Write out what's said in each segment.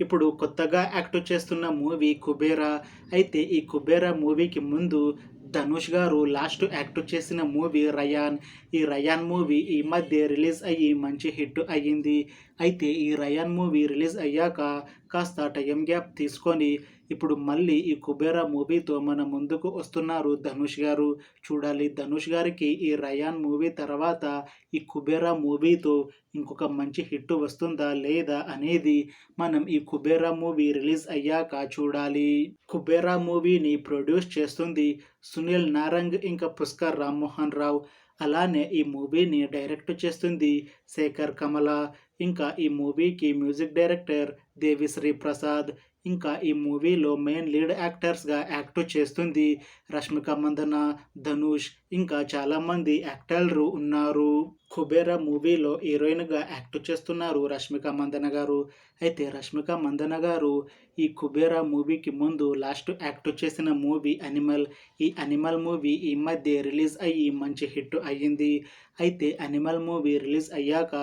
ఇప్పుడు కొత్తగా యాక్ట్ చేస్తున్న మూవీ 'కుబేరా'. అయితే ఈ 'కుబేరా' మూవీకి ముందు ధనుష్ గారు లాస్ట్ యాక్ట్ చేసిన మూవీ 'రయాన్'. ఈ 'రయాన్' మూవీ ఈ మధ్య రిలీజ్ అయ్యి మంచి హిట్ అయ్యింది. అయితే ఈ 'రయాన్' మూవీ రిలీజ్ అయ్యాక కాస్త టైం గ్యాప్ తీసుకొని ఇప్పుడు మళ్ళీ ఈ 'కుబేరా' మూవీతో మన ముందుకు వస్తున్నారు ధనుష్ గారు. చూడాలి ధనుష్ గారికి ఈ 'రయాన్' మూవీ తర్వాత ఈ 'కుబేరా' మూవీతో ఇంకొక మంచి హిట్ వస్తుందా లేదా అనేది మనం ఈ 'కుబేరా' మూవీ రిలీజ్ అయ్యాక చూడాలి. 'కుబేరా' మూవీని ప్రొడ్యూస్ చేస్తుంది సునీల్ నారంగ్ ఇంకా పుష్కర్ రామ్మోహన్ రావు. అలానే ఈ మూవీని డైరెక్ట్ చేస్తుంది శేఖర్ కమల. ఇంకా ఈ మూవీకి మ్యూజిక్ డైరెక్టర్ దేవిశ్రీ ప్రసాద్. ఇంకా ఈ మూవీలో మెయిన్ లీడ్ యాక్టర్స్గా యాక్ట్ చేస్తుంది రష్మిక మందన, ధనుష్ ఇంకా చాలామంది యాక్టర్లు ఉన్నారు. 'కుబేరా' మూవీలో హీరోయిన్గా యాక్ట్ చేస్తున్నారు రష్మిక మందన గారు. అయితే రష్మిక మందన గారు ఈ 'కుబేరా' మూవీకి ముందు లాస్ట్ యాక్ట్ చేసిన మూవీ 'అనిమల్'. ఈ 'అనిమల్' మూవీ ఈ మధ్య రిలీజ్ అయ్యి మంచి హిట్ అయ్యింది. అయితే 'అనిమల్' మూవీ రిలీజ్ అయ్యాక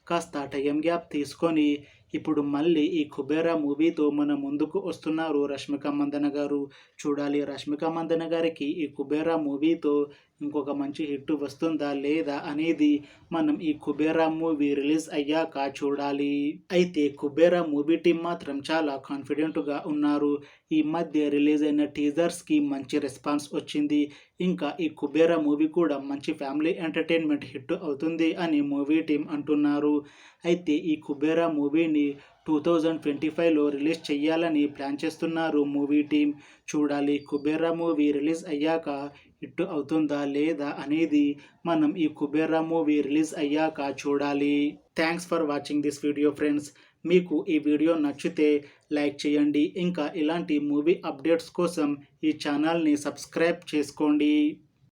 కాస్త టైం గ్యాప్ తీసుకొని ఇప్పుడు మళ్ళీ ఈ 'కుబేరా' మూవీతో మన ముందుకు వస్తున్నారు రష్మిక మందన గారు. చూడాలి రష్మిక మందన గారికి ఈ 'కుబేరా' మూవీతో ఇంకొక మంచి హిట్ వస్తుందా లేదా అనేది మనం ఈ 'కుబేరా' మూవీ రిలీజ్ అయ్యాక చూడాలి. అయితే 'కుబేరా' మూవీ టీం మాత్రం చాలా కాన్ఫిడెంట్గా ఉన్నారు. ఈ మధ్య రిలీజ్ అయిన టీజర్స్కి మంచి రెస్పాన్స్ వచ్చింది. ఇంకా ఈ 'కుబేరా' మూవీ కూడా మంచి ఫ్యామిలీ ఎంటర్టైన్మెంట్ హిట్ అవుతుంది అని మూవీ టీం అంటున్నారు. అయితే ఈ 'కుబేరా' మూవీని 2025లో రిలీజ్ చేయాలని ప్లాన్ చేస్తున్నారు మూవీ టీం. చూడాలి 'కుబేరా' మూవీ రిలీజ్ అయ్యాక హిట్ అవుతుందా లేదా అనేది మనం ఈ 'కుబేరా' మూవీ రిలీజ్ అయ్యాక చూడాలి. Thanks for watching this video friends. మీకు ఈ వీడియో నచ్చితే లైక్ చేయండి. ఇంకా ఇలాంటి మూవీ అప్డేట్స్ కోసం ఈ ఛానల్ని సబ్స్క్రైబ్ చేసుకోండి.